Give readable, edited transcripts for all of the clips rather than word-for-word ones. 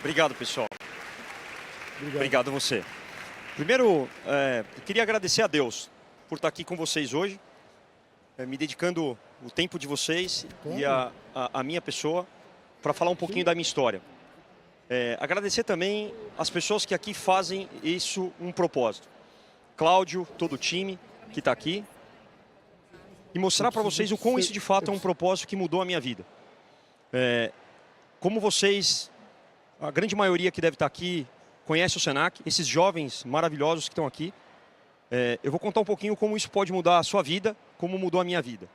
Obrigado, pessoal. Obrigado a você. Primeiro, eu queria agradecer a Deus por estar aqui com vocês hoje, me dedicando o tempo de vocês e a minha pessoa para falar um pouquinho da minha história. Agradecer também as pessoas que aqui fazem isso um propósito. Cláudio, todo o time que está aqui. E mostrar para vocês o quão isso de fato é um propósito que mudou a minha vida. Como vocês, a grande maioria que deve estar aqui, conhece o Senac, esses jovens maravilhosos que estão aqui, eu vou contar um pouquinho como isso pode mudar a sua vida, como mudou a minha vida.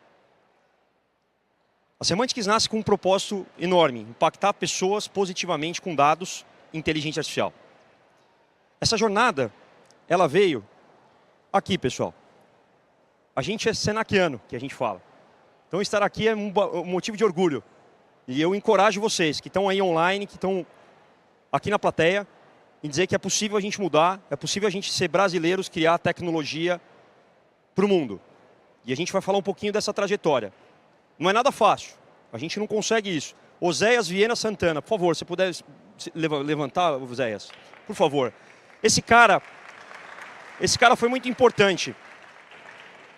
A Semantics nasce com um propósito enorme, impactar pessoas positivamente com dados e inteligência artificial. Essa jornada, ela veio aqui, pessoal. A gente é senaquiano, que a gente fala. Então estar aqui é um motivo de orgulho. E eu encorajo vocês que estão aí online, que estão aqui na plateia, em dizer que é possível a gente mudar, é possível a gente ser brasileiros, criar tecnologia para o mundo. E a gente vai falar um pouquinho dessa trajetória. Não é nada fácil, a gente não consegue isso. Oséias Viena Santana, por favor, se puder levantar, Oséias, por favor. Esse cara foi muito importante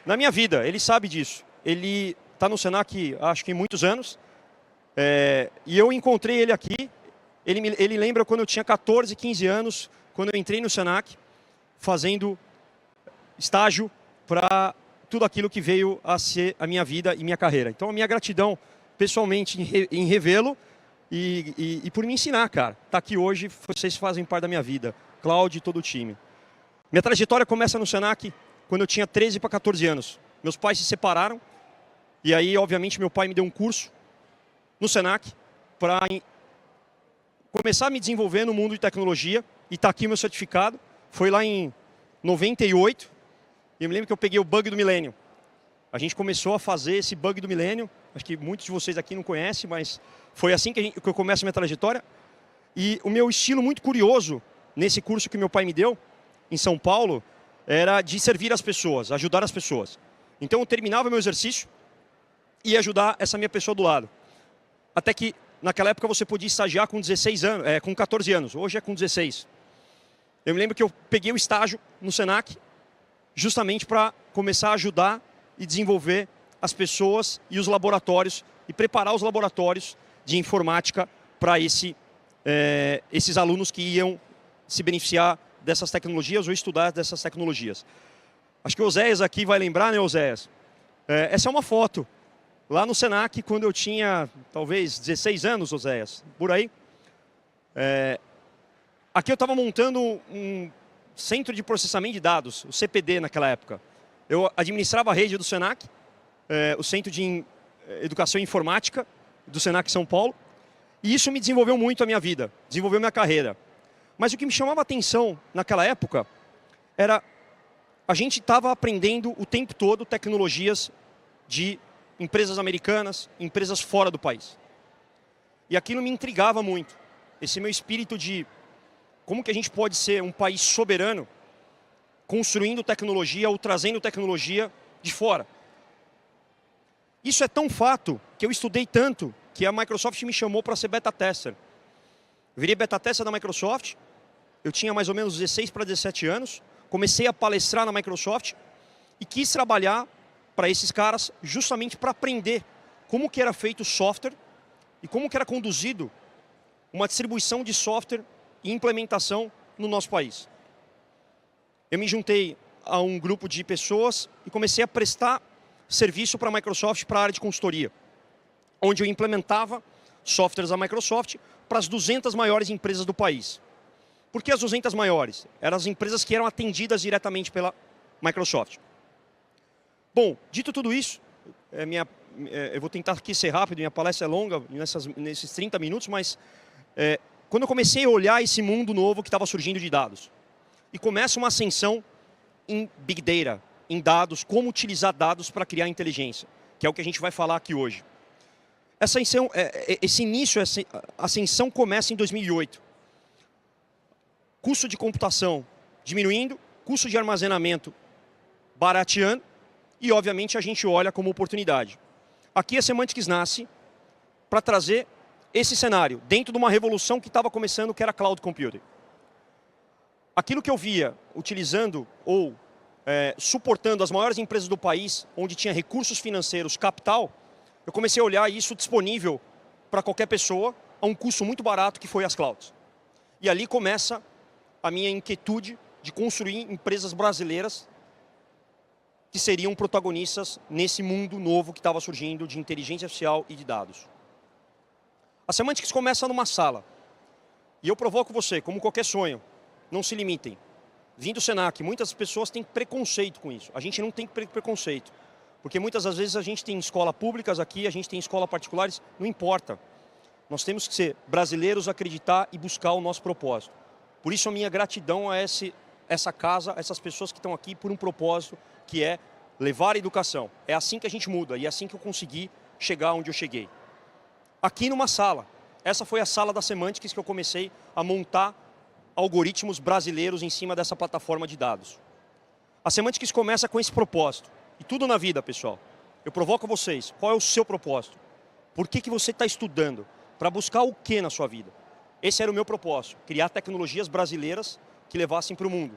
na minha vida, ele sabe disso. Ele está no Senac, acho que há muitos anos, e eu encontrei ele aqui. Ele lembra quando eu tinha 14, 15 anos, quando eu entrei no Senac, fazendo estágio para tudo aquilo que veio a ser a minha vida e minha carreira. Então, a minha gratidão, pessoalmente, em revê-lo e por me ensinar, cara. Tá aqui hoje, vocês fazem parte da minha vida. Cláudio e todo o time. Minha trajetória começa no Senac quando eu tinha 13 para 14 anos. Meus pais se separaram e aí, obviamente, meu pai me deu um curso no Senac para começar a me desenvolver no mundo de tecnologia, e está aqui o meu certificado. Foi lá em 98, e eu me lembro que eu peguei o bug do milênio. A gente começou a fazer esse bug do milênio, acho que muitos de vocês aqui não conhecem, mas foi assim que eu começo a minha trajetória. E o meu estilo muito curioso, nesse curso que meu pai me deu, em São Paulo, era de servir as pessoas, ajudar as pessoas. Então eu terminava meu exercício e ia ajudar essa minha pessoa do lado. Até que naquela época você podia estagiar com 16 anos, com 14 anos, hoje é com 16. Eu me lembro que eu peguei o estágio no Senac justamente para começar a ajudar e desenvolver as pessoas e os laboratórios e preparar os laboratórios de informática para esses alunos que iam se beneficiar dessas tecnologias ou estudar dessas tecnologias. Acho que o Oséias aqui vai lembrar, né, Oséias? Essa é uma foto. Lá no Senac, quando eu tinha, talvez, 16 anos, Oséias, por aí. Aqui eu estava montando um centro de processamento de dados, o CPD naquela época. Eu administrava a rede do Senac, o Centro de Educação e Informática do Senac São Paulo. E isso me desenvolveu muito a minha vida, desenvolveu minha carreira. Mas o que me chamava a atenção naquela época era a gente estava aprendendo o tempo todo tecnologias de empresas americanas, empresas fora do país. E aquilo me intrigava muito. Esse meu espírito de como que a gente pode ser um país soberano, construindo tecnologia ou trazendo tecnologia de fora. Isso é tão fato que eu estudei tanto que a Microsoft me chamou para ser beta tester. Eu virei beta tester da Microsoft, eu tinha mais ou menos 16 para 17 anos, comecei a palestrar na Microsoft e quis trabalhar para esses caras justamente para aprender como que era feito o software e como que era conduzido uma distribuição de software e implementação no nosso país. Eu me juntei a um grupo de pessoas e comecei a prestar serviço para a Microsoft para a área de consultoria, onde eu implementava softwares da Microsoft para as 200 maiores empresas do país. Por que as 200 maiores? Eram as empresas que eram atendidas diretamente pela Microsoft. Bom, dito tudo isso, eu vou tentar aqui ser rápido, minha palestra é longa, nesses 30 minutos, mas quando eu comecei a olhar esse mundo novo que estava surgindo de dados, e começa uma ascensão em Big Data, em dados, como utilizar dados para criar inteligência, que é o que a gente vai falar aqui hoje. Essa ascensão começa em 2008. Custo de computação diminuindo, custo de armazenamento barateando, e, obviamente, a gente olha como oportunidade. Aqui a Semantics nasce para trazer esse cenário, dentro de uma revolução que estava começando, que era cloud computing. Aquilo que eu via utilizando ou suportando as maiores empresas do país, onde tinha recursos financeiros, capital, eu comecei a olhar isso disponível para qualquer pessoa, a um custo muito barato, que foi as clouds. E ali começa a minha inquietude de construir empresas brasileiras que seriam protagonistas nesse mundo novo que estava surgindo de inteligência artificial e de dados. A Semantics começa numa sala. E eu provoco você, como qualquer sonho, não se limitem. Vindo do Senac, muitas pessoas têm preconceito com isso. A gente não tem preconceito. Porque muitas das vezes a gente tem escolas públicas aqui, a gente tem escolas particulares, não importa. Nós temos que ser brasileiros, acreditar e buscar o nosso propósito. Por isso a minha gratidão a essa casa, a essas pessoas que estão aqui por um propósito, que é levar a educação. É assim que a gente muda e é assim que eu consegui chegar onde eu cheguei. Aqui numa sala. Essa foi a sala da Semantics que eu comecei a montar algoritmos brasileiros em cima dessa plataforma de dados. A Semantics começa com esse propósito. E tudo na vida, pessoal. Eu provoco vocês. Qual é o seu propósito? Por que você está estudando? Para buscar o que na sua vida? Esse era o meu propósito. Criar tecnologias brasileiras que levassem para o mundo.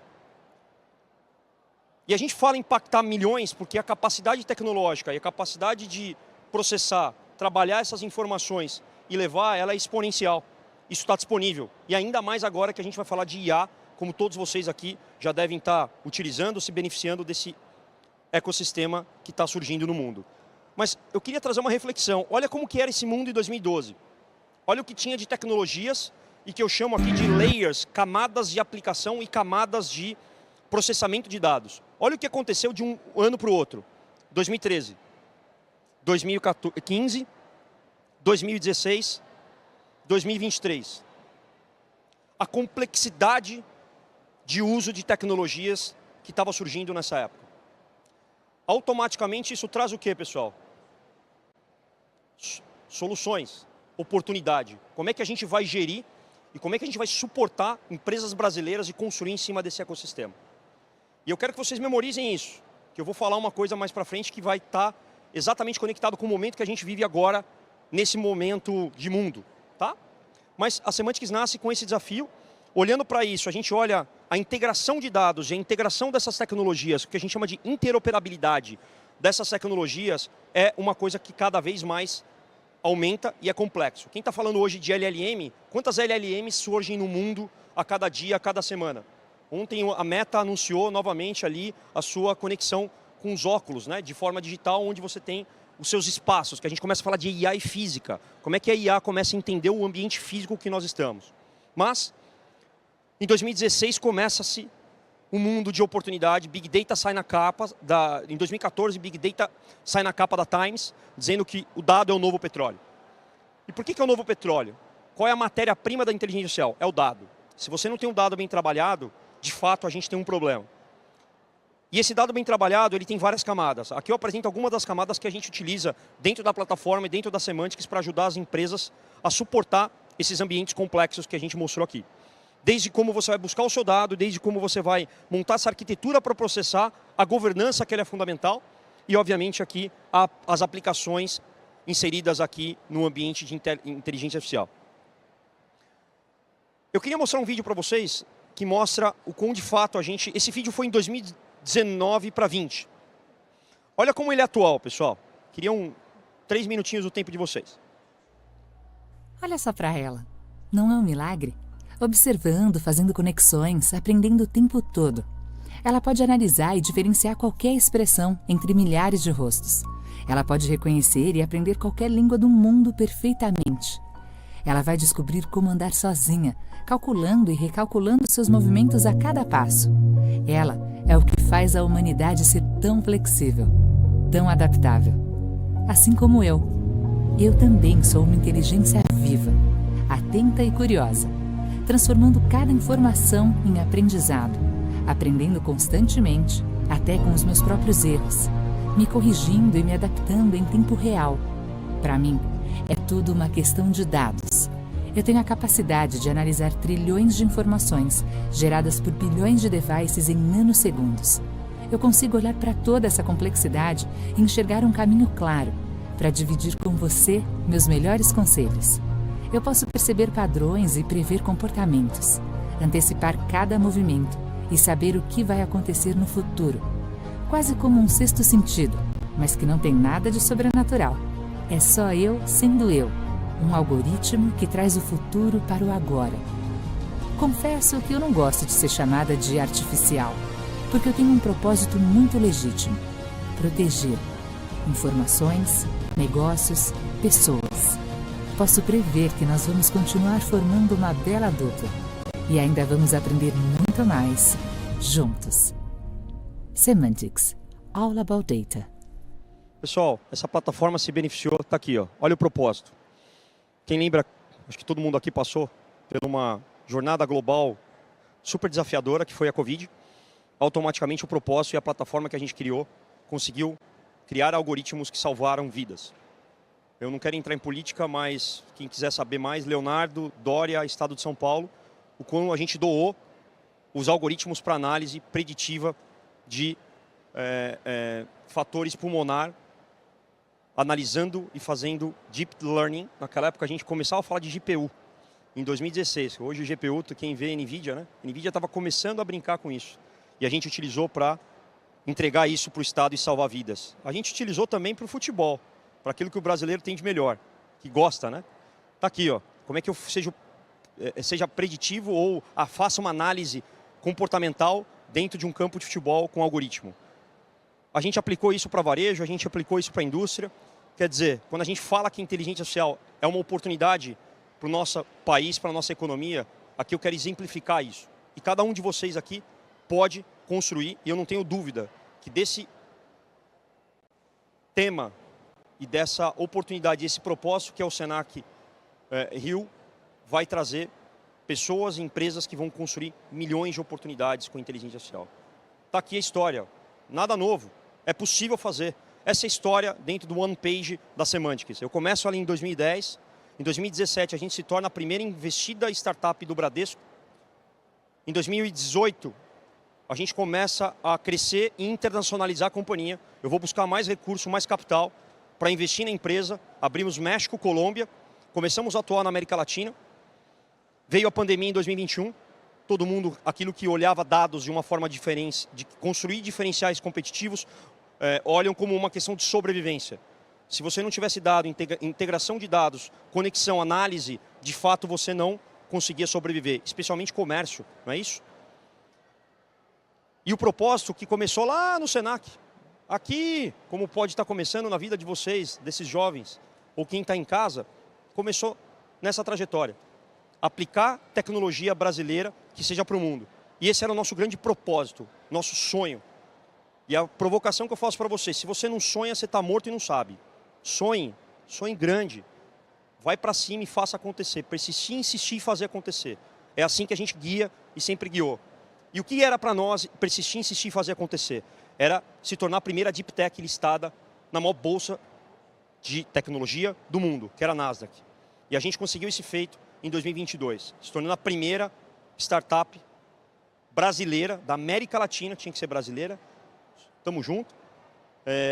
E a gente fala em impactar milhões porque a capacidade tecnológica e a capacidade de processar, trabalhar essas informações e levar, ela é exponencial. Isso está disponível. E ainda mais agora que a gente vai falar de IA, como todos vocês aqui já devem estar utilizando, se beneficiando desse ecossistema que está surgindo no mundo. Mas eu queria trazer uma reflexão. Olha como que era esse mundo em 2012. Olha o que tinha de tecnologias e que eu chamo aqui de layers, camadas de aplicação e camadas de processamento de dados. Olha o que aconteceu de um ano para o outro. 2013, 2015, 2016, 2023. A complexidade de uso de tecnologias que estava surgindo nessa época. Automaticamente isso traz o que, pessoal? Soluções, oportunidade. Como é que a gente vai gerir e como é que a gente vai suportar empresas brasileiras e construir em cima desse ecossistema. E eu quero que vocês memorizem isso, que eu vou falar uma coisa mais para frente que vai estar exatamente conectado com o momento que a gente vive agora, nesse momento de mundo, tá? Mas a Semantics nasce com esse desafio. Olhando para isso, a gente olha a integração de dados e a integração dessas tecnologias, o que a gente chama de interoperabilidade dessas tecnologias, é uma coisa que cada vez mais aumenta e é complexo. Quem está falando hoje de LLM, quantas LLMs surgem no mundo a cada dia, a cada semana? Ontem a Meta anunciou novamente ali a sua conexão com os óculos, né, de forma digital, onde você tem os seus espaços, que a gente começa a falar de IA e física. Como é que a IA começa a entender o ambiente físico que nós estamos. Mas, em 2016, começa-se um mundo de oportunidade. Big Data sai na capa, em 2014, Big Data sai na capa da Times, dizendo que o dado é o novo petróleo. E por que é o novo petróleo? Qual é a matéria-prima da inteligência artificial? É o dado. Se você não tem um dado bem trabalhado, de fato a gente tem um problema. E esse dado bem trabalhado, ele tem várias camadas. Aqui eu apresento algumas das camadas que a gente utiliza dentro da plataforma e dentro da Semantics para ajudar as empresas a suportar esses ambientes complexos que a gente mostrou aqui. Desde como você vai buscar o seu dado, desde como você vai montar essa arquitetura para processar, a governança que ela é fundamental e, obviamente, aqui as aplicações inseridas aqui no ambiente de inteligência artificial. Eu queria mostrar um vídeo para vocês que mostra o quão de fato a gente... Esse vídeo foi em 2019 para 20. Olha como ele é atual, pessoal. Queria 3 minutinhos do tempo de vocês. Olha só para ela. Não é um milagre? Observando, fazendo conexões, aprendendo o tempo todo. Ela pode analisar e diferenciar qualquer expressão entre milhares de rostos. Ela pode reconhecer e aprender qualquer língua do mundo perfeitamente. Ela vai descobrir como andar sozinha, calculando e recalculando seus movimentos a cada passo. Ela é o que faz a humanidade ser tão flexível, tão adaptável. Assim como eu. Eu também sou uma inteligência viva, atenta e curiosa, transformando cada informação em aprendizado, aprendendo constantemente, até com os meus próprios erros, me corrigindo e me adaptando em tempo real. Para mim, é tudo uma questão de dados. Eu tenho a capacidade de analisar trilhões de informações geradas por bilhões de devices em nanosegundos. Eu consigo olhar para toda essa complexidade e enxergar um caminho claro para dividir com você meus melhores conselhos. Eu posso perceber padrões e prever comportamentos, antecipar cada movimento e saber o que vai acontecer no futuro. Quase como um sexto sentido, mas que não tem nada de sobrenatural. É só eu sendo eu, um algoritmo que traz o futuro para o agora. Confesso que eu não gosto de ser chamada de artificial, porque eu tenho um propósito muito legítimo: proteger informações, negócios, pessoas. Posso prever que nós vamos continuar formando uma bela dupla e ainda vamos aprender muito mais juntos. Semantics, all about data. Pessoal, essa plataforma se beneficiou, está aqui, ó. Olha o propósito. Quem lembra, acho que todo mundo aqui passou por uma jornada global super desafiadora, que foi a Covid. Automaticamente o propósito e a plataforma que a gente criou conseguiu criar algoritmos que salvaram vidas. Eu não quero entrar em política, mas quem quiser saber mais, Leonardo, Dória, Estado de São Paulo, o quão a gente doou os algoritmos para análise preditiva de fatores pulmonar, analisando e fazendo deep learning. Naquela época a gente começava a falar de GPU, em 2016. Hoje o GPU, quem vê NVIDIA, né? NVIDIA estava começando a brincar com isso. E a gente utilizou para entregar isso para o Estado e salvar vidas. A gente utilizou também para o futebol, para aquilo que o brasileiro tem de melhor, que gosta, né? Tá aqui, ó. Como é que eu seja preditivo ou faça uma análise comportamental dentro de um campo de futebol com algoritmo. A gente aplicou isso para varejo, a gente aplicou isso para a indústria. Quer dizer, quando a gente fala que a inteligência artificial é uma oportunidade para o nosso país, para a nossa economia, aqui eu quero exemplificar isso. E cada um de vocês aqui pode construir, e eu não tenho dúvida que desse tema e dessa oportunidade, esse propósito que é o Senac Rio, vai trazer pessoas e empresas que vão construir milhões de oportunidades com inteligência artificial. Está aqui a história, nada novo, é possível fazer. Essa é a história dentro do One Page da Semantics. Eu começo ali em 2010, em 2017 a gente se torna a primeira investida startup do Bradesco. Em 2018 a gente começa a crescer e internacionalizar a companhia. Eu vou buscar mais recurso, mais capital para investir na empresa. Abrimos México, Colômbia, começamos a atuar na América Latina. Veio a pandemia em 2021, todo mundo, aquilo que olhava dados de uma forma diferente, de construir diferenciais competitivos, olham como uma questão de sobrevivência. Se você não tivesse dado integração de dados, conexão, análise, de fato você não conseguia sobreviver, especialmente comércio, não é isso? E o propósito que começou lá no Senac, aqui, como pode estar começando na vida de vocês, desses jovens, ou quem está em casa, começou nessa trajetória. Aplicar tecnologia brasileira que seja para o mundo. E esse era o nosso grande propósito, nosso sonho. E a provocação que eu faço para você: se você não sonha, você está morto e não sabe. Sonhe, sonhe grande. Vai para cima e faça acontecer. Persistir, insistir e fazer acontecer. É assim que a gente guia e sempre guiou. E o que era para nós persistir, insistir e fazer acontecer? Era se tornar a primeira Deep Tech listada na maior bolsa de tecnologia do mundo, que era a Nasdaq. E a gente conseguiu esse feito em 2022, se tornando a primeira startup brasileira, da América Latina, tinha que ser brasileira, estamos juntos,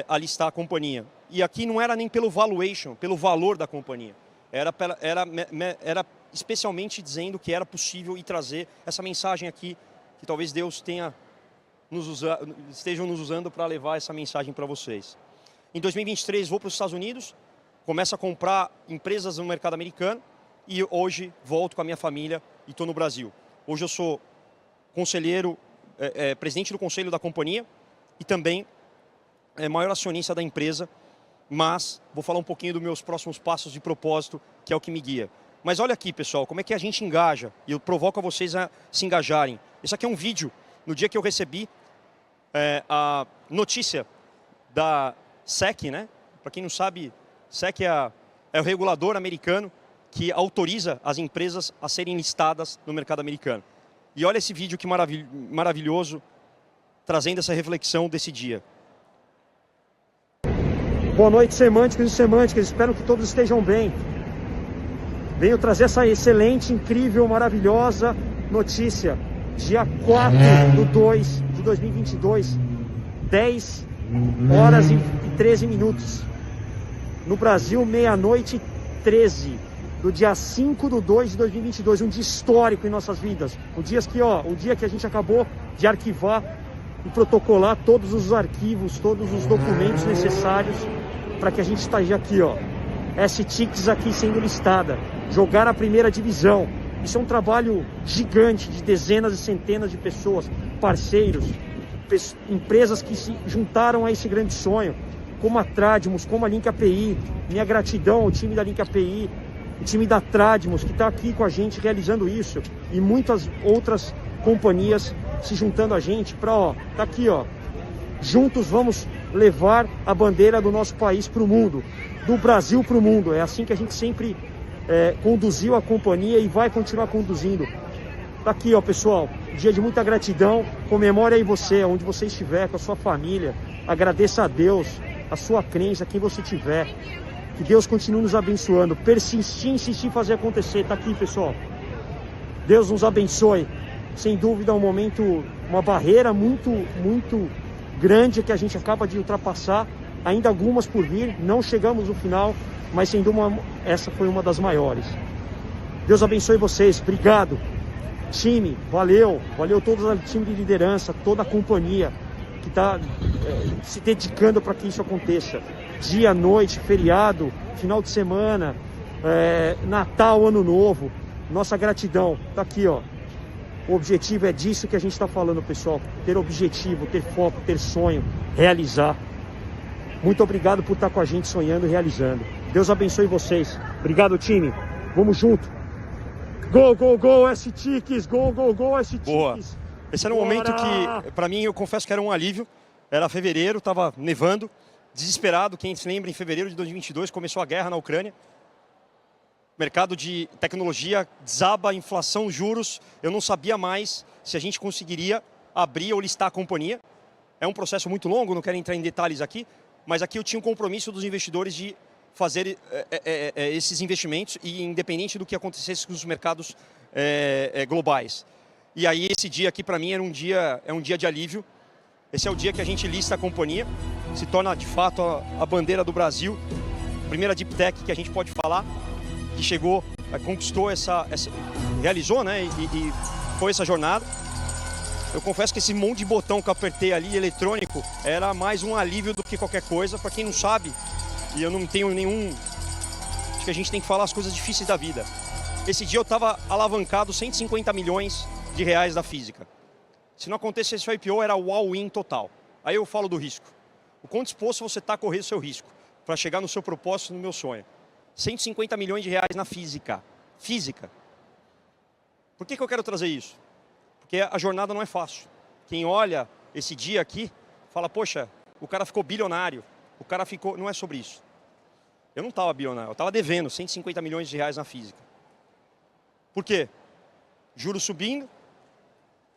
a listar a companhia. E aqui não era nem pelo valuation, pelo valor da companhia, era especialmente dizendo que era possível e trazer essa mensagem aqui, que talvez Deus estejam nos usando para levar essa mensagem para vocês. Em 2023 vou para os Estados Unidos, começo a comprar empresas no mercado americano, e hoje volto com a minha família e estou no Brasil. Hoje eu sou conselheiro, presidente do conselho da companhia e também maior acionista da empresa, mas vou falar um pouquinho dos meus próximos passos de propósito, que é o que me guia. Mas olha aqui, pessoal, como é que a gente engaja, e eu provoco a vocês a se engajarem. Esse aqui é um vídeo, no dia que eu recebi a notícia da SEC, né? Para quem não sabe, SEC é o regulador americano que autoriza as empresas a serem listadas no mercado americano. E olha esse vídeo que maravilhoso, trazendo essa reflexão desse dia. Boa noite, semânticas e semânticas. Espero que todos estejam bem. Venho trazer essa excelente, incrível, maravilhosa notícia. Dia 4/2 de 2022, 10 horas e 13 minutos. No Brasil, 00:13 do dia 5/2/2022, um dia histórico em nossas vidas. O dia que a gente acabou de arquivar e protocolar todos os arquivos, todos os documentos necessários para que a gente esteja aqui, STIX aqui sendo listada, jogar a primeira divisão. Isso é um trabalho gigante de dezenas e centenas de pessoas, parceiros, empresas que se juntaram a esse grande sonho, como a Tradmus, como a Link API. Minha gratidão ao time da Link API, o time da Tradmus, que está aqui com a gente realizando isso, e muitas outras companhias se juntando a gente para, tá aqui, juntos vamos levar a bandeira do nosso país para o mundo, do Brasil para o mundo. É assim que a gente sempre conduziu a companhia e vai continuar conduzindo. Tá aqui, pessoal, dia de muita gratidão. Comemore aí você, onde você estiver, com a sua família. Agradeça a Deus, a sua crença, quem você tiver. Que Deus continue nos abençoando. Persistir, insistir, fazer acontecer. Tá aqui, pessoal. Deus nos abençoe. Sem dúvida, um momento, uma barreira muito, muito grande que a gente acaba de ultrapassar. Ainda algumas por vir. Não chegamos no final, mas sem dúvida essa foi uma das maiores. Deus abençoe vocês. Obrigado. Time, valeu todo o time de liderança, toda a companhia que está se dedicando para que isso aconteça. Dia, noite, feriado, final de semana, Natal, Ano Novo, nossa gratidão. Tá aqui, O objetivo é disso que a gente está falando, pessoal. Ter objetivo, ter foco, ter sonho, realizar. Muito obrigado por estar com a gente sonhando e realizando. Deus abençoe vocês. Obrigado, time. Vamos junto. Go, go, go, STIX! Go, go, go, STIX! Boa. Esse era um momento que, para mim, eu confesso que era um alívio. Era fevereiro, estava nevando, desesperado. Quem se lembra, em fevereiro de 2022, começou a guerra na Ucrânia. Mercado de tecnologia desaba, inflação, juros. Eu não sabia mais se a gente conseguiria abrir ou listar a companhia. É um processo muito longo, não quero entrar em detalhes aqui, mas aqui eu tinha um compromisso dos investidores de fazer esses investimentos, e independente do que acontecesse com os mercados globais. E aí esse dia aqui para mim é um dia de alívio. Esse é o dia que a gente lista a companhia, se torna de fato a bandeira do Brasil, a primeira Deep Tech que a gente pode falar, que chegou, conquistou realizou, né, e foi essa jornada. Eu confesso que esse monte de botão que eu apertei ali, eletrônico, era mais um alívio do que qualquer coisa. Para quem não sabe, e eu não tenho nenhum... Acho que a gente tem que falar as coisas difíceis da vida. Esse dia eu estava alavancado 150 milhões de reais da física. Se não acontecesse esse IPO, era o all-in total. Aí eu falo do risco. O quão disposto você está a correr o seu risco para chegar no seu propósito, no meu sonho. 150 milhões de reais na física. Física. Por que eu quero trazer isso? Porque a jornada não é fácil. Quem olha esse dia aqui, fala, poxa, o cara ficou bilionário. O cara ficou... Não é sobre isso. Eu não estava bilionário, eu estava devendo 150 milhões de reais na física. Por quê? Juros subindo,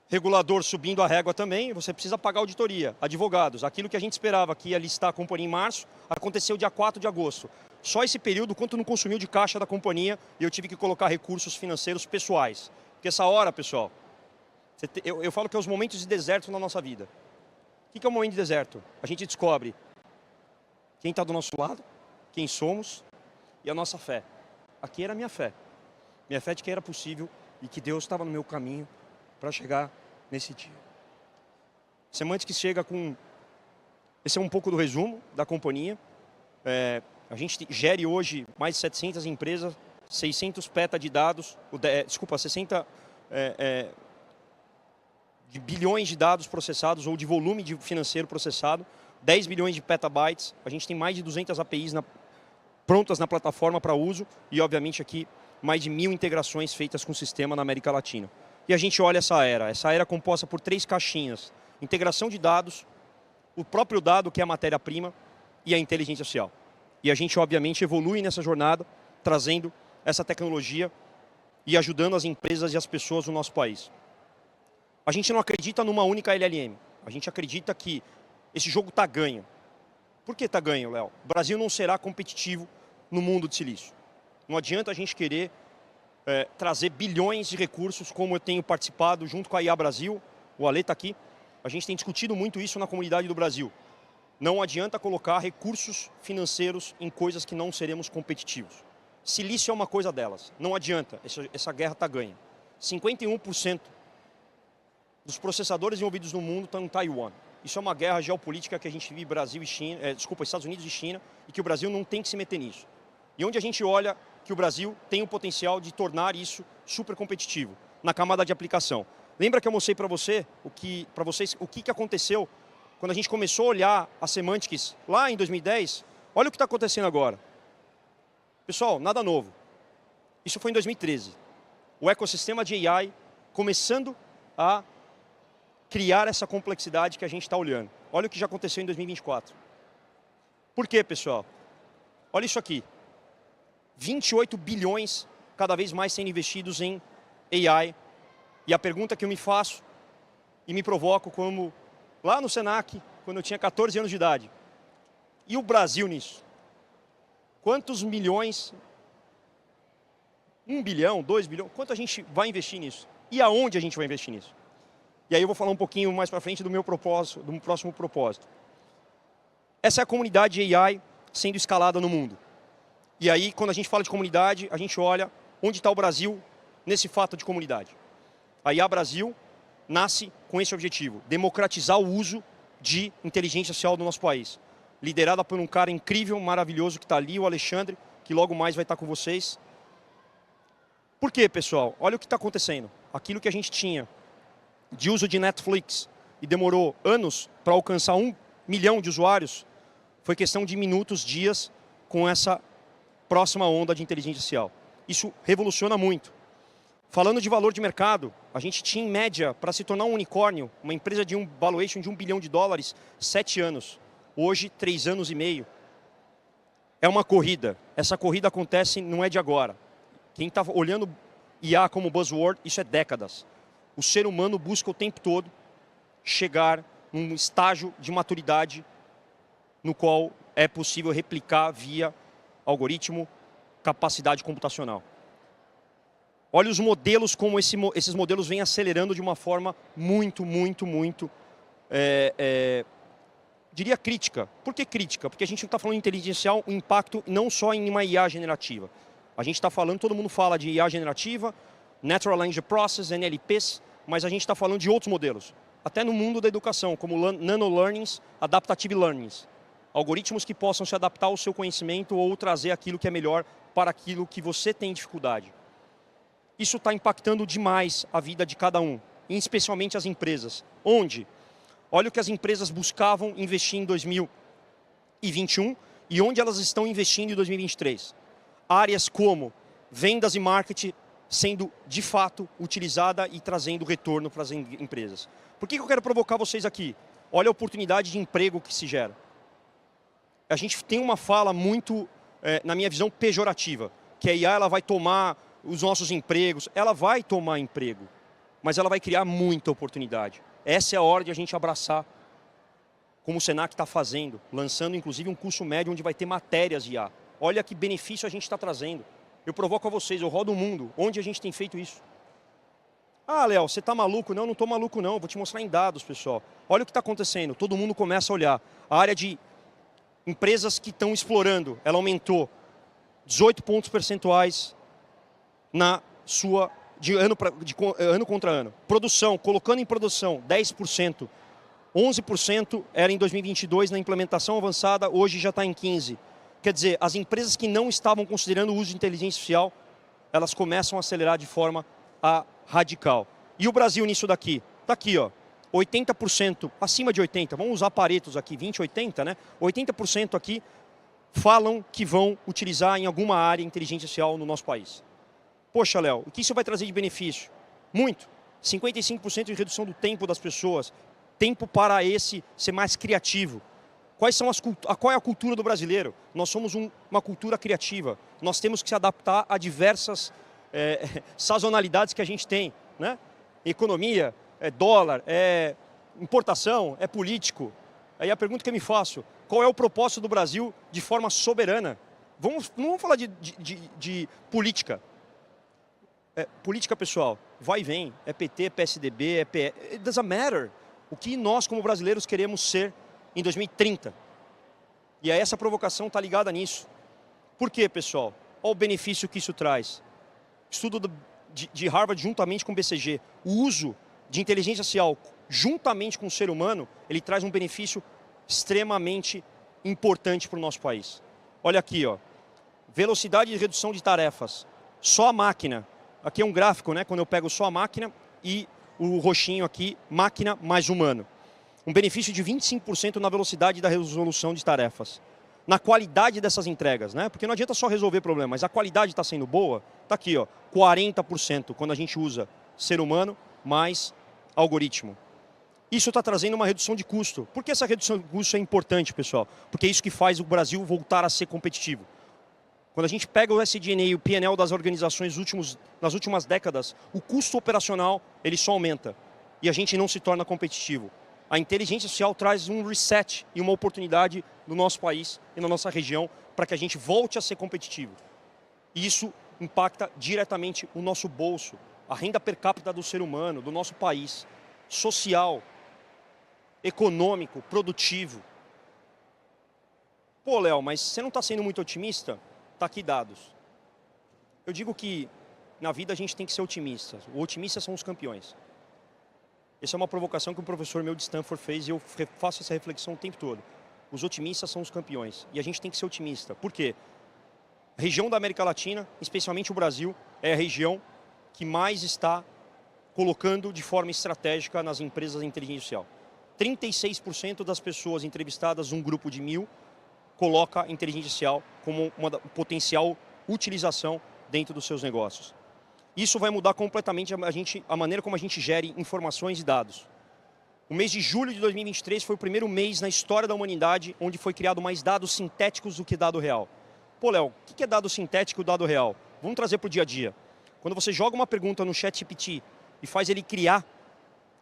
regulador subindo a régua também, você precisa pagar auditoria, advogados. Aquilo que a gente esperava que ia listar a companhia em março, aconteceu dia 4 de agosto. Só esse período, quanto não consumiu de caixa da companhia, e eu tive que colocar recursos financeiros pessoais. Porque essa hora, pessoal, eu falo que é os momentos de deserto na nossa vida. O que é um momento de deserto? A gente descobre quem está do nosso lado, quem somos e a nossa fé. Aqui era a minha fé. Minha fé de que era possível e que Deus estava no meu caminho para chegar nesse dia. Semantics que chega com... Esse é um pouco do resumo da companhia. A gente gere hoje mais de 700 empresas, 600 peta de dados, 60 de bilhões de dados processados ou de volume financeiro processado, 10 bilhões de petabytes. A gente tem mais de 200 APIs prontas na plataforma para uso e, obviamente, aqui mais de 1000 integrações feitas com o sistema na América Latina. E a gente olha essa era composta por 3 caixinhas: integração de dados, o próprio dado, que é a matéria-prima, e a inteligência artificial. E a gente, obviamente, evolui nessa jornada, trazendo essa tecnologia e ajudando as empresas e as pessoas no nosso país. A gente não acredita numa única LLM. A gente acredita que esse jogo está ganho. Por que está ganho, Léo? O Brasil não será competitivo no mundo de silício. Não adianta a gente querer trazer bilhões de recursos, como eu tenho participado junto com a IA Brasil, o Ale está aqui. A gente tem discutido muito isso na comunidade do Brasil. Não adianta colocar recursos financeiros em coisas que não seremos competitivos. Silício é uma coisa delas. Não adianta, essa guerra está ganha. 51% dos processadores envolvidos no mundo estão em Taiwan. Isso é uma guerra geopolítica que a gente vive Brasil e China, Estados Unidos e China, e que o Brasil não tem que se meter nisso. E onde a gente olha que o Brasil tem o potencial de tornar isso super competitivo na camada de aplicação. Lembra que eu mostrei para vocês o que aconteceu quando a gente começou a olhar a Semantics lá em 2010? Olha o que está acontecendo agora. Pessoal, nada novo. Isso foi em 2013. O ecossistema de AI começando a criar essa complexidade que a gente está olhando. Olha o que já aconteceu em 2024. Por quê, pessoal? Olha isso aqui. 28 bilhões cada vez mais sendo investidos em AI. E a pergunta que eu me faço e me provoco como lá no Senac, quando eu tinha 14 anos de idade. E o Brasil nisso? Quantos milhões? 1 bilhão, 2 bilhões? Quanto a gente vai investir nisso? E aonde a gente vai investir nisso? E aí eu vou falar um pouquinho mais para frente do meu propósito, do próximo propósito. Essa é a comunidade AI sendo escalada no mundo. E aí, quando a gente fala de comunidade, a gente olha onde está o Brasil nesse fato de comunidade. A IA Brasil nasce com esse objetivo, democratizar o uso de inteligência artificial do nosso país. Liderada por um cara incrível, maravilhoso que está ali, o Alexandre, que logo mais vai estar com vocês. Por quê, pessoal? Olha o que está acontecendo. Aquilo que a gente tinha de uso de Netflix e demorou anos para alcançar 1 milhão de usuários, foi questão de minutos, dias, com essa próxima onda de inteligência artificial. Isso revoluciona muito. Falando de valor de mercado, a gente tinha em média, para se tornar um unicórnio, uma empresa de um valuation de $1 bilhão, 7 anos. Hoje, 3 anos e meio. É uma corrida. Essa corrida acontece, não é de agora. Quem está olhando IA como buzzword, isso é décadas. O ser humano busca o tempo todo chegar num estágio de maturidade no qual é possível replicar via algoritmo, capacidade computacional. Olha os modelos, como esses modelos vêm acelerando de uma forma muito, diria crítica. Por que crítica? Porque a gente não está falando de inteligência artificial, o impacto não só em uma IA generativa. A gente está falando, todo mundo fala de IA generativa, Natural Language Process, NLPs, mas a gente está falando de outros modelos. Até no mundo da educação, como nano-learnings, adaptative learnings. Algoritmos que possam se adaptar ao seu conhecimento ou trazer aquilo que é melhor para aquilo que você tem dificuldade. Isso está impactando demais a vida de cada um, e especialmente as empresas. Onde? Olha o que as empresas buscavam investir em 2021 e onde elas estão investindo em 2023. Áreas como vendas e marketing sendo, de fato, utilizada e trazendo retorno para as empresas. Por que eu quero provocar vocês aqui? Olha a oportunidade de emprego que se gera. A gente tem uma fala muito, na minha visão, pejorativa, que a IA ela vai tomar os nossos empregos. Ela vai tomar emprego, mas ela vai criar muita oportunidade. Essa é a hora de a gente abraçar, como o Senac está fazendo, lançando inclusive um curso médio onde vai ter matérias de IA. Olha que benefício a gente está trazendo. Eu provoco a vocês, eu rodo o mundo. Onde a gente tem feito isso? Ah, Léo, você está maluco? Não, não estou maluco não. Vou te mostrar em dados, pessoal. Olha o que está acontecendo. Todo mundo começa a olhar. A área de empresas que estão explorando, ela aumentou 18 pontos percentuais na sua, ano contra ano. Produção, colocando em produção, 10%. 11% era em 2022 na implementação avançada, hoje já está em 15%. Quer dizer, as empresas que não estavam considerando o uso de inteligência artificial, elas começam a acelerar de forma radical. E o Brasil nisso daqui? Está aqui, ó, 80%, acima de 80%, vamos usar paretos aqui, 20, 80, né? 80% aqui falam que vão utilizar em alguma área inteligência artificial no nosso país. Poxa, Léo, o que isso vai trazer de benefício? Muito. 55% de redução do tempo das pessoas, tempo para esse ser mais criativo. Qual é a cultura do brasileiro? Nós somos uma cultura criativa. Nós temos que se adaptar a diversas sazonalidades que a gente tem, né? Economia, dólar, importação, político. Aí a pergunta que eu me faço, qual é o propósito do Brasil de forma soberana? Não vamos falar de política. Política, pessoal, vai e vem. É PT, PSDB, it doesn't matter. O que nós, como brasileiros, queremos ser em 2030. E essa provocação está ligada nisso. Por quê, pessoal? Olha o benefício que isso traz. Estudo de Harvard juntamente com o BCG. O uso de inteligência artificial juntamente com o ser humano, ele traz um benefício extremamente importante para o nosso país. Olha aqui, ó. Velocidade de redução de tarefas. Só a máquina. Aqui é um gráfico, né? Quando eu pego só a máquina e o roxinho aqui, máquina mais humano. Um benefício de 25% na velocidade da resolução de tarefas. Na qualidade dessas entregas, né? Porque não adianta só resolver problema, mas a qualidade está sendo boa. Está aqui, ó, 40% quando a gente usa ser humano mais algoritmo. Isso está trazendo uma redução de custo. Por que essa redução de custo é importante, pessoal? Porque é isso que faz o Brasil voltar a ser competitivo. Quando a gente pega o SG&A e o P&L das organizações nas últimas décadas, o custo operacional ele só aumenta e a gente não se torna competitivo. A inteligência artificial traz um reset e uma oportunidade no nosso país e na nossa região para que a gente volte a ser competitivo. E isso impacta diretamente o nosso bolso, a renda per capita do ser humano, do nosso país, social, econômico, produtivo. Pô, Léo, mas você não está sendo muito otimista? Está aqui dados. Eu digo que na vida a gente tem que ser otimista. Os otimistas são os campeões. Essa é uma provocação que um professor meu de Stanford fez e eu faço essa reflexão o tempo todo. Os otimistas são os campeões e a gente tem que ser otimista. Por quê? A região da América Latina, especialmente o Brasil, é a região que mais está colocando de forma estratégica nas empresas de inteligência artificial. 36% das pessoas entrevistadas, um grupo de 1.000, coloca a inteligência artificial como uma potencial utilização dentro dos seus negócios. Isso vai mudar completamente a maneira como a gente gere informações e dados. O mês de julho de 2023 foi o primeiro mês na história da humanidade onde foi criado mais dados sintéticos do que dado real. Pô, Léo, o que é dado sintético e dado real? Vamos trazer para o dia a dia. Quando você joga uma pergunta no ChatGPT e faz ele criar,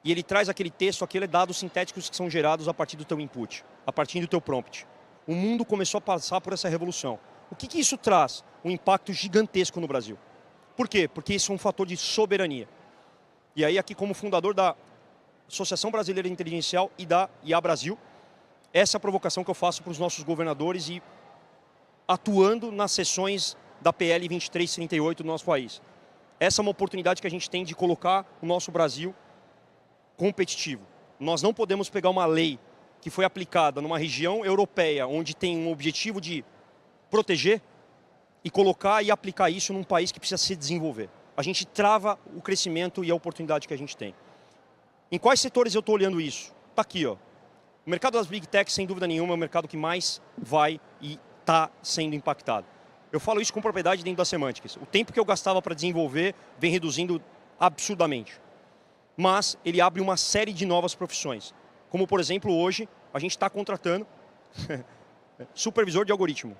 e ele traz aquele texto, aqueles dados sintéticos que são gerados a partir do teu input, a partir do teu prompt. O mundo começou a passar por essa revolução. O que isso traz? Um impacto gigantesco no Brasil. Por quê? Porque isso é um fator de soberania. E aí aqui como fundador da Associação Brasileira de Inteligência Artificial e da IA Brasil, essa é a provocação que eu faço para os nossos governadores e atuando nas sessões da PL 2338 do nosso país. Essa é uma oportunidade que a gente tem de colocar o nosso Brasil competitivo. Nós não podemos pegar uma lei que foi aplicada numa região europeia onde tem um objetivo de proteger e colocar e aplicar isso num país que precisa se desenvolver. A gente trava o crescimento e a oportunidade que a gente tem. Em quais setores eu estou olhando isso? Está aqui, ó. O mercado das Big Techs, sem dúvida nenhuma, é o mercado que mais vai e está sendo impactado. Eu falo isso com propriedade dentro da Semantics. O tempo que eu gastava para desenvolver vem reduzindo absurdamente. Mas ele abre uma série de novas profissões. Como, por exemplo, hoje, a gente está contratando supervisor de algoritmo.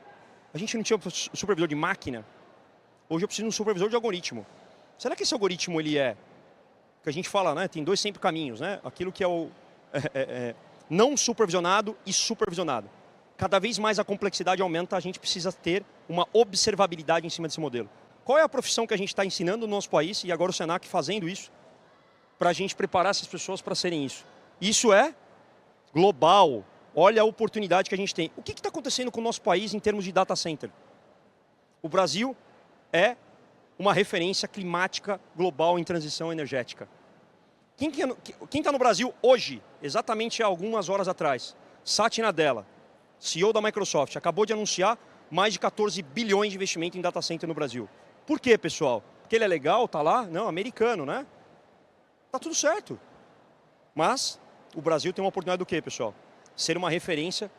A gente não tinha supervisor de máquina. Hoje eu preciso de um supervisor de algoritmo. Será que esse algoritmo ele é... Que a gente fala, né? Tem dois sempre caminhos, né? Aquilo que é o não supervisionado e supervisionado. Cada vez mais a complexidade aumenta, a gente precisa ter uma observabilidade em cima desse modelo. Qual é a profissão que a gente está ensinando no nosso país, e agora o Senac fazendo isso, para a gente preparar essas pessoas para serem isso? Isso é global. Olha a oportunidade que a gente tem. O que está acontecendo com o nosso país em termos de data center? O Brasil é uma referência climática global em transição energética. Quem está no Brasil hoje, exatamente há algumas horas atrás? Satya Nadella, CEO da Microsoft, acabou de anunciar mais de 14 bilhões de investimento em data center no Brasil. Por quê, pessoal? Porque ele é legal, está lá? Não, americano, né? Está tudo certo. Mas o Brasil tem uma oportunidade do quê, pessoal? Ser uma referência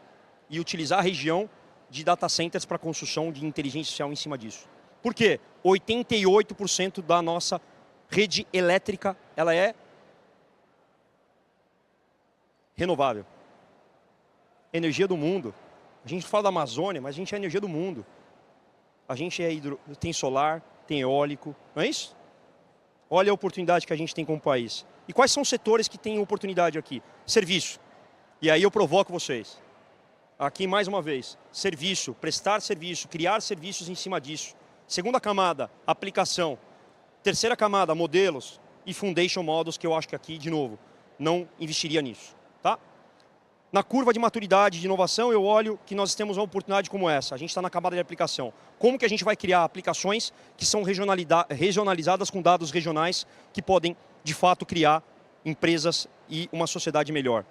e utilizar a região de data centers para construção de inteligência artificial em cima disso. Por quê? 88% da nossa rede elétrica ela é renovável. Energia do mundo. A gente fala da Amazônia, mas a gente é a energia do mundo. A gente tem solar, tem eólico, não é isso? Olha a oportunidade que a gente tem como país. E quais são os setores que têm oportunidade aqui? Serviço. E aí eu provoco vocês. Aqui mais uma vez, serviço, prestar serviço, criar serviços em cima disso. Segunda camada, aplicação. Terceira camada, modelos e foundation models, que eu acho que aqui, de novo, não investiria nisso. Tá? Na curva de maturidade de inovação, eu olho que nós temos uma oportunidade como essa. A gente está na camada de aplicação. Como que a gente vai criar aplicações que são regionalizadas com dados regionais que podem, de fato, criar empresas e uma sociedade melhor?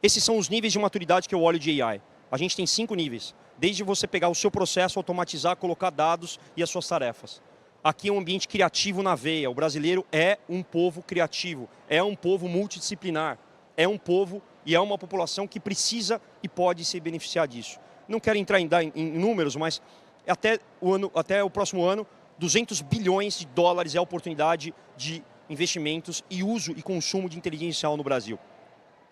Esses são os níveis de maturidade que eu olho de AI. A gente tem 5 níveis. Desde você pegar o seu processo, automatizar, colocar dados e as suas tarefas. Aqui é um ambiente criativo na veia. O brasileiro é um povo criativo, é um povo multidisciplinar, é um povo e é uma população que precisa e pode se beneficiar disso. Não quero entrar em números, mas até o próximo ano, 200 bilhões de dólares é a oportunidade de investimentos e uso e consumo de inteligência artificial no Brasil.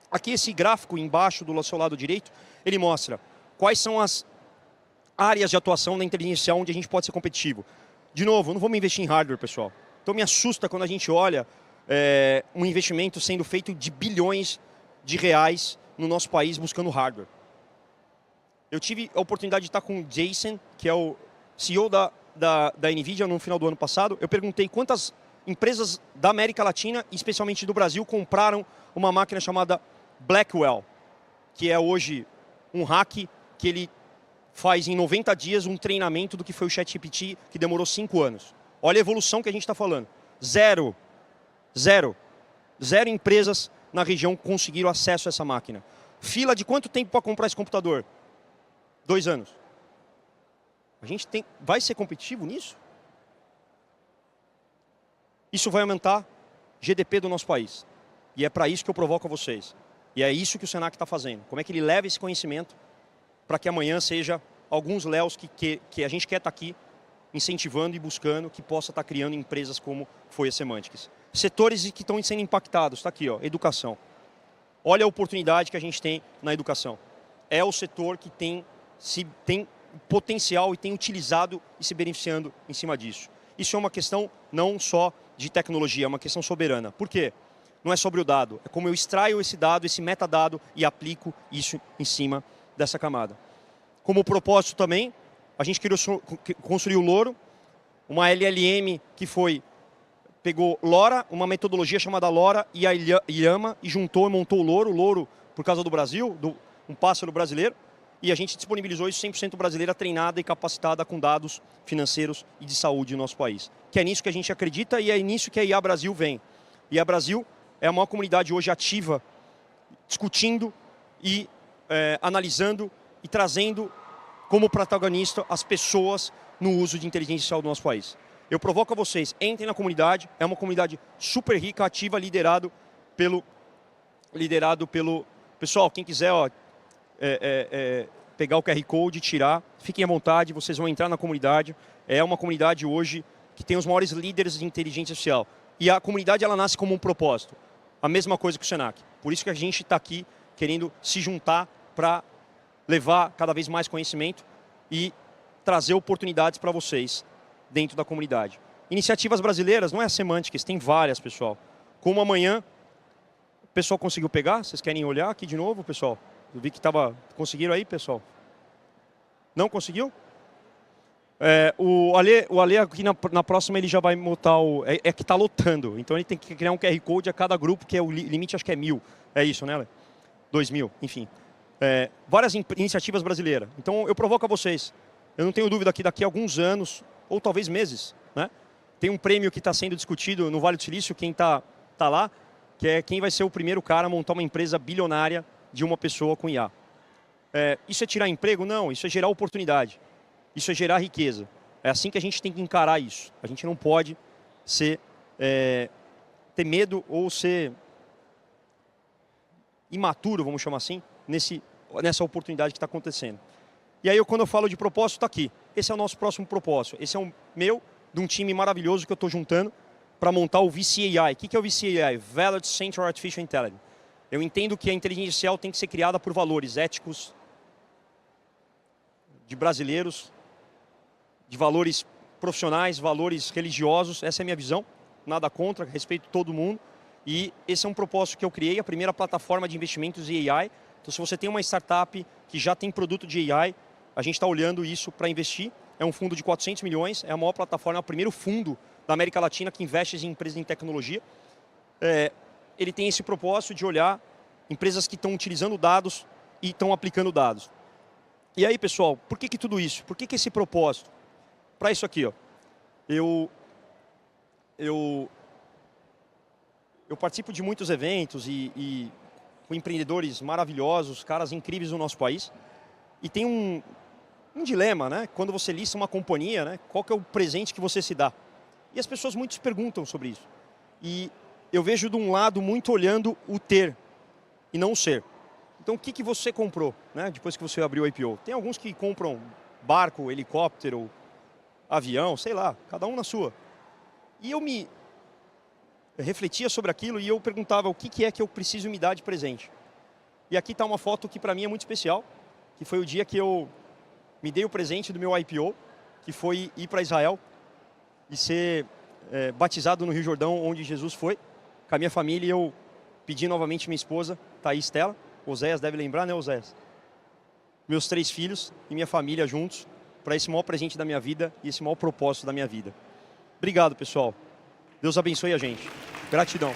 Aqui esse gráfico embaixo do seu lado direito, ele mostra quais são as áreas de atuação da inteligência artificial onde a gente pode ser competitivo. De novo, não vamos investir em hardware, pessoal. Então me assusta quando a gente olha um investimento sendo feito de bilhões de reais no nosso país buscando hardware. Eu tive a oportunidade de estar com o Jason, que é o CEO da NVIDIA no final do ano passado. Eu perguntei quantas empresas da América Latina, especialmente do Brasil, compraram uma máquina chamada Blackwell, que é hoje um hack que ele faz em 90 dias um treinamento do que foi o ChatGPT, que demorou 5 anos. Olha a evolução que a gente está falando. Zero empresas na região conseguiram acesso a essa máquina. Fila de quanto tempo para comprar esse computador? 2 anos. A gente vai ser competitivo nisso? Isso vai aumentar GDP do nosso país. E é para isso que eu provoco a vocês. E é isso que o Senac está fazendo. Como é que ele leva esse conhecimento para que amanhã seja alguns Léos que a gente quer estar aqui incentivando e buscando, que possa estar criando empresas como foi a Semantics. Setores que estão sendo impactados, está aqui, ó, educação. Olha a oportunidade que a gente tem na educação. É o setor que tem potencial e tem utilizado e se beneficiando em cima disso. Isso é uma questão não só de tecnologia, é uma questão soberana. Por quê? Não é sobre o dado, é como eu extraio esse dado, esse metadado e aplico isso em cima dessa camada. Como propósito também, a gente construiu o Louro, uma LLM que pegou LoRa, uma metodologia chamada LoRa e a Llama e juntou e montou o Louro por causa do Brasil, um pássaro brasileiro, e a gente disponibilizou isso 100% brasileira, treinada e capacitada com dados financeiros e de saúde no nosso país. Que é nisso que a gente acredita e é nisso que a IA Brasil vem. IA Brasil é a maior comunidade hoje ativa, discutindo e analisando e trazendo como protagonista as pessoas no uso de inteligência artificial do nosso país. Eu provoco a vocês, entrem na comunidade, é uma comunidade super rica, ativa, liderado pelo... Pessoal, quem quiser pegar o QR Code e tirar, fiquem à vontade, vocês vão entrar na comunidade. É uma comunidade hoje que tem os maiores líderes de inteligência artificial. E a comunidade ela nasce como um propósito. A mesma coisa que o Senac. Por isso que a gente está aqui querendo se juntar para levar cada vez mais conhecimento e trazer oportunidades para vocês dentro da comunidade. Iniciativas brasileiras, não é a Semantics, tem várias, pessoal. Como amanhã, o pessoal conseguiu pegar? Vocês querem olhar aqui de novo, pessoal? Eu vi que conseguiram aí, pessoal? Não conseguiu? O Ale aqui na próxima ele já vai botar é que está lotando, então ele tem que criar um QR Code a cada grupo, que é o limite, acho que é 1000. É isso, né, Ale? 2000, enfim. Várias iniciativas brasileiras. Então eu provoco a vocês. Eu não tenho dúvida que daqui a alguns anos, ou talvez meses, né? Tem um prêmio que está sendo discutido no Vale do Silício, quem está lá, que é quem vai ser o primeiro cara a montar uma empresa bilionária de uma pessoa com IA. Isso é tirar emprego? Não, isso é gerar oportunidade. Isso é gerar riqueza. É assim que a gente tem que encarar isso. A gente não pode ter medo ou ser imaturo, vamos chamar assim, nessa oportunidade que está acontecendo. E aí, quando eu falo de propósito, está aqui. Esse é o nosso próximo propósito. Esse é de um time maravilhoso que eu estou juntando para montar o VCAI. O que é o VCAI? Valid Central Artificial Intelligence. Eu entendo que a inteligência artificial tem que ser criada por valores éticos de brasileiros, de valores profissionais, valores religiosos. Essa é a minha visão. Nada contra, respeito todo mundo. E esse é um propósito que eu criei, a primeira plataforma de investimentos em AI. Então, se você tem uma startup que já tem produto de AI, a gente está olhando isso para investir. É um fundo de 400 milhões, é a maior plataforma, é o primeiro fundo da América Latina que investe em empresas em tecnologia. Ele tem esse propósito de olhar empresas que estão utilizando dados e estão aplicando dados. E aí, pessoal, por que tudo isso? Por que esse propósito? Para isso aqui, ó. Eu participo de muitos eventos e com empreendedores maravilhosos, caras incríveis no nosso país. E tem um dilema, né? Quando você lista uma companhia, né? Qual que é o presente que você se dá? E as pessoas muito se perguntam sobre isso. E eu vejo de um lado muito olhando o ter e não o ser. Então o que você comprou, né? Depois que você abriu o IPO? Tem alguns que compram barco, helicóptero, avião, sei lá, cada um na sua. E eu refletia sobre aquilo e eu perguntava o que é que eu preciso me dar de presente. E aqui está uma foto que para mim é muito especial, que foi o dia que eu me dei o presente do meu IPO, que foi ir para Israel e ser batizado no Rio Jordão, onde Jesus foi. Com a minha família, eu pedi novamente minha esposa, Thaís Stella. Oséias deve lembrar, né, Oséias? Meus 3 filhos e minha família juntos, para esse maior presente da minha vida e esse maior propósito da minha vida. Obrigado, pessoal. Deus abençoe a gente. Gratidão.